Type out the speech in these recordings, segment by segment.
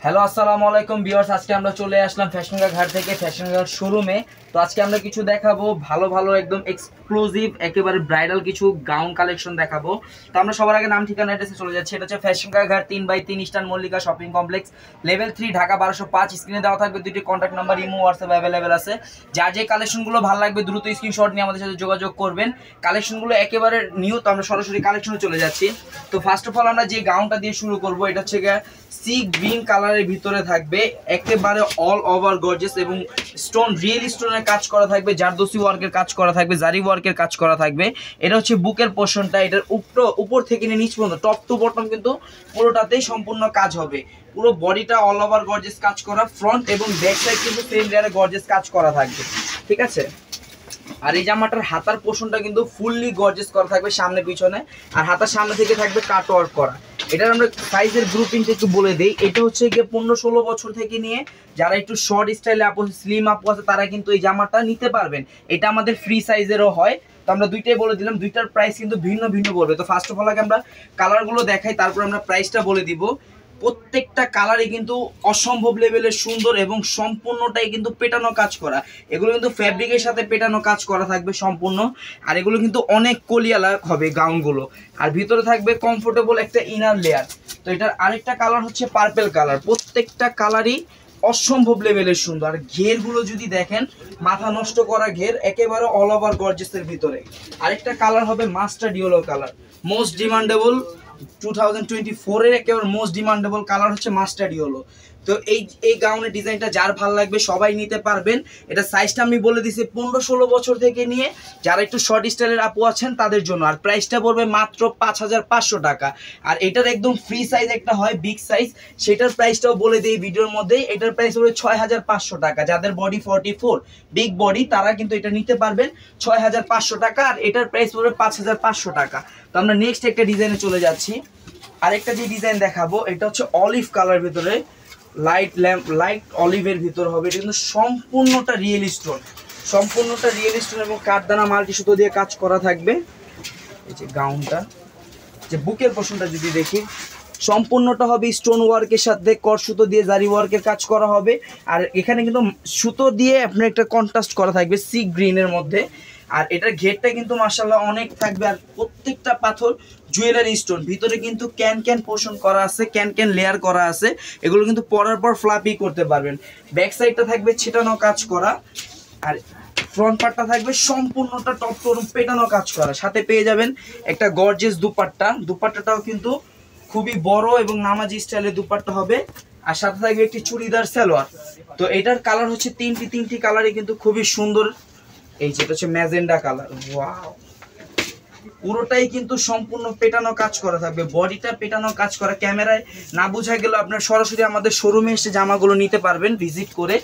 Hello আসসালামু আলাইকুম viewers, আজকে আমরা চলে আসলাম ফ্যাশনগা ঘাট থেকে ফ্যাশনগা শোরুমে। তো আজকে আমরা কিছু দেখাবো ভালো ভালো একদম এক্সক্লুসিভ একেবারে ব্রাইডাল কিছু গাউন কালেকশন দেখাবো। তো আমরা সবার আগে নাম ঠিকানা অ্যাড্রেসে চলে যাচ্ছি। এটা হচ্ছে ফ্যাশনগা ঘাট 3/3 eastern Mallika shopping complex, level 3, Dhaka 1205। স্ক্রিনে দেওয়া থাকবে দুটি contact number, imo WhatsApp available আছে। যার যে কালেকশনগুলো ভালো লাগবে দ্রুত স্ক্রিনশট নিয়ে আমাদের সাথে যোগাযোগ করবেন। কালেকশনগুলো একেবারে নিউ, তো আমরা সরাসরি কালেকশনে চলে যাচ্ছি। তো ফার্স্ট অফ অল আমরা যে গাউনটা দিয়ে শুরু করবো, এটা হচ্ছে সি গ্রিন কালারের ভিতরে থাকবে, একেবারে অল ওভার গর্জিয়াস এবং স্টোন, রিয়েল স্টোনের কাজ করা থাকবে, জারদোসি ওয়ার্কের কাজ করা থাকবে, জারি ওয়ার্কের কাজ করা থাকবে। এটা হচ্ছে বুকের পোর্শনটা, এটার উপর থেকে নিয়ে নিচ পর্যন্ত টপ টু বটম কিন্তু পুরোটাতেই সম্পূর্ণ কাজ হবে। পুরো বডিটা অল ওভার গর্জিয়াস কাজ করা, ফ্রন্ট এবং ব্যাক সাইড কিন্তু সেম লেয়ারে গর্জিয়াস কাজ করা থাকবে, ঠিক আছে। আর এই জামাটার হাতার পোর্শনটা কিন্তু ফুললি গর্জিয়াস করা থাকবে সামনে পিছনে, আর হাতার সামনে থেকে থাকবে কাট ওয়ার্ক করা। এটার আমরা সাইজের গ্রুপিংটা একটু বলে দিই। এটা হচ্ছে গিয়ে 15-16 বছর থেকে নিয়ে যারা একটু শর্ট স্টাইলে আপু স্লিম আপু আছে তারা কিন্তু এই জামাটা নিতে পারবেন। এটা আমাদের ফ্রি সাইজেরও হয়। তো আমরা দুইটাই বলে দিলাম, দুইটার প্রাইস কিন্তু ভিন্ন ভিন্ন পড়বে। তো ফার্স্ট অফ অল আগে আমরা কালারগুলো দেখাই, তারপর আমরা প্রাইসটা বলে দিব। প্রত্যেকটা কালারই কিন্তু অসম্ভব লেভেলের সুন্দর এবং সম্পূর্ণটাই কিন্তু পেটানো কাজ করা। এগুলো কিন্তু ফ্যাব্রিকের সাথে পেটানো কাজ করা থাকবে সম্পূর্ণ। আর এগুলো কিন্তু অনেক কলিয়ালা হবে গাউনগুলো। আর ভিতরে থাকবে কমফোর্টেবল একটা ইনার লেয়ার। তো এটার আরেকটা কালার হচ্ছে পার্পেল কালার। প্রত্যেকটা কালারই অসম্ভব লেভেলের সুন্দর। আর ঘেরগুলো যদি দেখেন, মাথা নষ্ট করা ঘের, একেবারে অল ওভার গর্জিয়াসের ভিতরে। আরেকটা কালার হবে mustard yellow colour, most demandable 2024 এর একেবারে মোস্ট ডিমান্ডেবল কালার হচ্ছে মাস্টার্ড ইয়েলো। তো এই গাউনের ডিজাইনটা যার ভালো লাগবে সবাই নিতে পারবেন। এটা সাইজটা আমি বলে দিছি 15-16 বছর থেকে নিয়ে যারা একটু শর্ট স্টাইলের আপু আছেন তাদের জন্য। আর প্রাইসটা পড়বে মাত্র 5500 টাকা। আর এটার একদম ফ্রি সাইজ একটা হয় বিগ সাইজ, সেটার প্রাইসটাও বলে দিই ভিডিওর মধ্যেই। এটার প্রাইস পড়বে 6500 টাকা। যাদের বডি 44 বিগ বডি তারা কিন্তু এটা নিতে পারবেন 6500 টাকা। আর এটার প্রাইস পড়বে 5500 টাকা। তো আমরা নেক্সট একটা ডিজাইনে চলে যাচ্ছি। আরেকটা যে ডিজাইন দেখাবো, এটা হচ্ছে অলিভ কালার ভিতরে, লাইট অলিভের ভিতর হবে। এটা কিন্তু সম্পূর্ণটা রিয়েল স্টোন, সম্পূর্ণটা রিয়েল স্টোন এবং কাঠদানা মাল্টি সুতো দিয়ে কাজ করা থাকবে। এই যে গাউনটা, যে বুকের পোর্শনটা যদি দেখি, সম্পূর্ণটা হবে স্টোন ওয়ার্কের সাথে কর সুতো দিয়ে জারি ওয়ার্কের কাজ করা হবে। আর এখানে কিন্তু সুতো দিয়ে আপনার একটা কন্ট্রাস্ট করা থাকবে সি গ্রিনের মধ্যে। আর এটার ঘেরটা কিন্তু মাশাআল্লাহ অনেক থাকবে। আর প্রত্যেকটা পাথর জুয়েলারি স্টোন, ভিতরে কিন্তু ক্যান পোর্শন করা আছে, ক্যান লেয়ার করা আছে। এগুলো কিন্তু পরার পর ফ্লাপি করতে পারবেন। ব্যাক সাইডটা থাকবে ছিটানো কাজ করা, আর ফ্রন্ট পার্টটা থাকবে সম্পূর্ণটা টপ টু পেটানো কাজ করা। সাথে পেয়ে যাবেন একটা গর্জিয়াস দুপাট্টা, দুপাট্টাটাও কিন্তু খুবই বড় এবং নামাজি স্টাইলের দুপাট্টা হবে। আর সাথে থাকবে একটি চুড়িদার সালোয়ার। তো এটার কালার হচ্ছে তিনটি কালারই কিন্তু খুবই সুন্দর। এই যেটা হচ্ছে ম্যাজেন্ডা কালার, ওয়াও, পুরোটাই কিন্তু সম্পূর্ণ পেটানো কাজ করা থাকবে, বডিটা পেটানো কাজ করা। ক্যামেরায় না বোঝা গেল আপনার সরাসরি আমাদের শোরুমে এসে জামাগুলো নিতে পারবেন ভিজিট করে।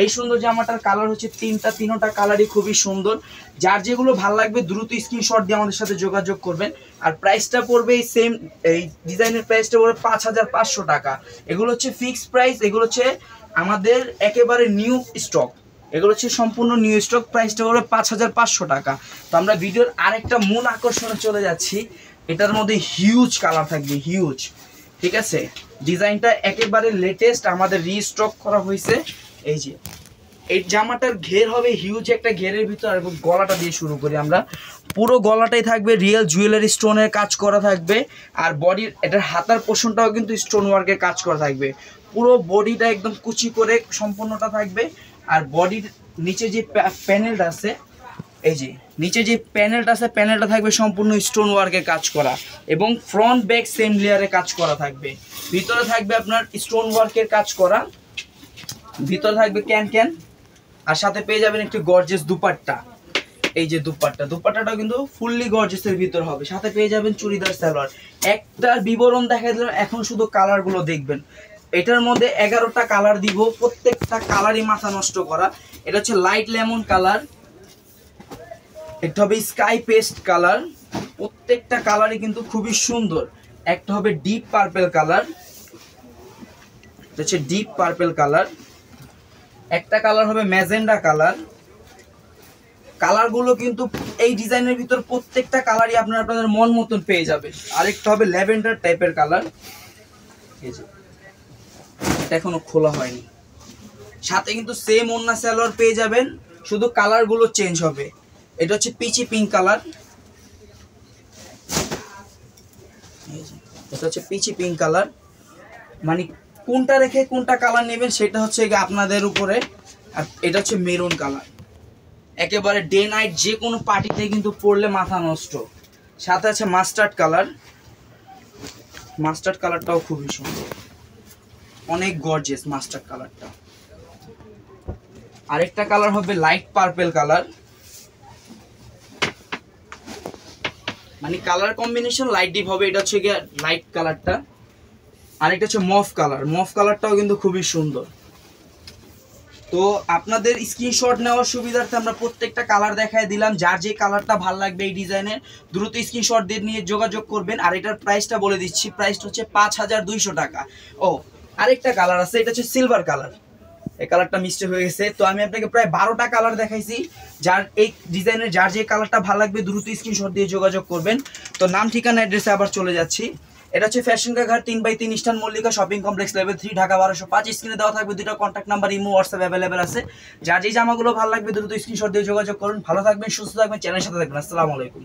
এই সুন্দর জামাটার কালার হচ্ছে তিনটা কালারই খুবই সুন্দর। যার যেগুলো ভালো লাগবে দ্রুত স্ক্রিনশট দিয়ে আমাদের সাথে যোগাযোগ করবেন। আর প্রাইসটা পড়বে এই সেম, এই ডিজাইনের প্রাইসটা পড়বে 5500 টাকা। এগুলো হচ্ছে ফিক্সড প্রাইস, এগুলো হচ্ছে আমাদের একেবারে নিউ স্টক, এগুলো হচ্ছে সম্পূর্ণ নিউ স্টক। প্রাইসটা হলো 5500 টাকা। তো আমরা ভিডিওর আরেকটা মূল আকর্ষণে চলে যাচ্ছি। এটার মধ্যে হিউজ কালার থাকবে, হিউজ, ঠিক আছে। ডিজাইনটা একেবারে লেটেস্ট, আমাদের রিস্টক করা হয়েছে। এই যে এই জামাটার ঘের হবে হিউজ একটা ঘেরের ভিতর, এবং গলাটা দিয়ে শুরু করি আমরা। পুরো গলাটাই থাকবে রিয়েল জুয়েলারি স্টোনের কাজ করা থাকবে। আর বডির এটার হাতার পোর্শনটাও কিন্তু স্টোন ওয়ার্কের কাজ করা থাকবে। পুরো বডিটা একদম কুচি করে সম্পূর্ণটা থাকবে। আর বডির নিচে যে প্যানেলটা আছে, এই যে নিচে যে প্যানেলটা আছে, প্যানেলটা থাকবে সম্পূর্ণ স্টোন ওয়ার্কের কাজ করা এবং ফ্রন্ট ব্যাক সেম লেয়ারে কাজ করা থাকবে। ভিতরে থাকবে আপনার স্টোন ওয়ার্কের কাজ করা, ভিতরে থাকবে ক্যান। আর সাথে পেয়ে যাবেন একটি গর্জিয়াস দুপাট্টা। এই যে দুপাট্টাটাও কিন্তু ফুললি গর্জিয়াসের ভিতর হবে। সাথে পেয়ে যাবেন চুড়িদার সালোয়ার। একটা বিবরণ দেখা দিলাম, এখন শুধু কালারগুলো দেখবেন। এটার মধ্যে 11টা কালার দিব, প্রত্যেকটা কালারই মাথা নষ্ট করা। এটা হচ্ছে লাইট লেমন কালার, একটা হবে স্কাই পেস্ট কালার, প্রত্যেকটা কালারই কিন্তু খুবই সুন্দর। একটা হবে ডিপ পার্পেল কালার, এটা হচ্ছে ডিপ পার্পেল কালার। একটা কালার হবে ম্যাজেন্ডা কালার। কালারগুলো কিন্তু এই ডিজাইনের ভিতর প্রত্যেকটা কালারই আপনাদের মন মতন পেয়ে যাবে। আরেকটা হবে ল্যাভেন্ডার টাইপের কালার, এই যে এটা এখনো খোলা হয়নি। সাথে কিন্তু সেম ওন্না সালোয়ার পেয়ে যাবেন, শুধু কালারগুলো চেঞ্জ হবে। এটা হচ্ছে পিচি পিঙ্ক কালার, এটা হচ্ছে পিচি পিঙ্ক কালার। মানে কোনটা রেখে কোনটা কালার নেবেন সেটা হচ্ছে আপনাদের উপরে। আর এটা হচ্ছে মেরুন কালার, একেবারে ডে নাইট যে কোনো পার্টিতে কিন্তু পরলে মাথা নষ্ট। সাথে আছে মাস্টার্ড কালার, মাস্টার্ড কালারটাও খুবই সুন্দর, অনেক গর্জিয়াস মাস্টার্ড কালারটা। আরেকটা কালার হবে লাইট পার্পল কালার, মানে কালার কম্বিনেশন লাইট ডিপ হবে। এটা হচ্ছে গিয়ে লাইট কালারটা। আরেকটা হচ্ছে মফ কালার, মফ কালারটাও কিন্তু খুবই সুন্দর। তো আপনাদের স্ক্রিনশট নেওয়ার সুবিধার্থে আমরা প্রত্যেকটা কালার দেখায় দিলাম। যার যে কালারটা ভালো লাগবে এই ডিজাইনের দ্রুত স্ক্রিনশট দিয়ে নিয়ে যোগাযোগ করবেন। আর এটার প্রাইসটা বলে দিচ্ছি, প্রাইসটা হচ্ছে 5200 টাকা। ও আরেকটা কালার আছে, এটা হচ্ছে সিলভার কালার। এই কালারটা মিস্টেক হয়ে গেছে। তো আমি আপনাকে প্রায় 12টা কালার দেখাইছি। যার এই ডিজাইনের যার যে কালারটা ভালো লাগবে দ্রুত স্ক্রিনশট দিয়ে যোগাযোগ করবেন। তো নাম ঠিকানা অ্যাড্রেসে আবার চলে যাচ্ছি। এটা হচ্ছে ফ্যাশনকা ঘাট 3/3 eastern Mallika shopping complex level 3 Dhaka 1205। স্ক্রিনে দেওয়া থাকবে দুটো contact number, imo WhatsApp available আছে। যার যে জামাগুলো ভালো লাগবে দ্রুত স্ক্রিনশট দিয়ে যোগাযোগ করুন। ভালো থাকবেন, সুস্থ থাকবেন, চ্যানেলের সাথে থাকবেন। আসসালামু আলাইকুম।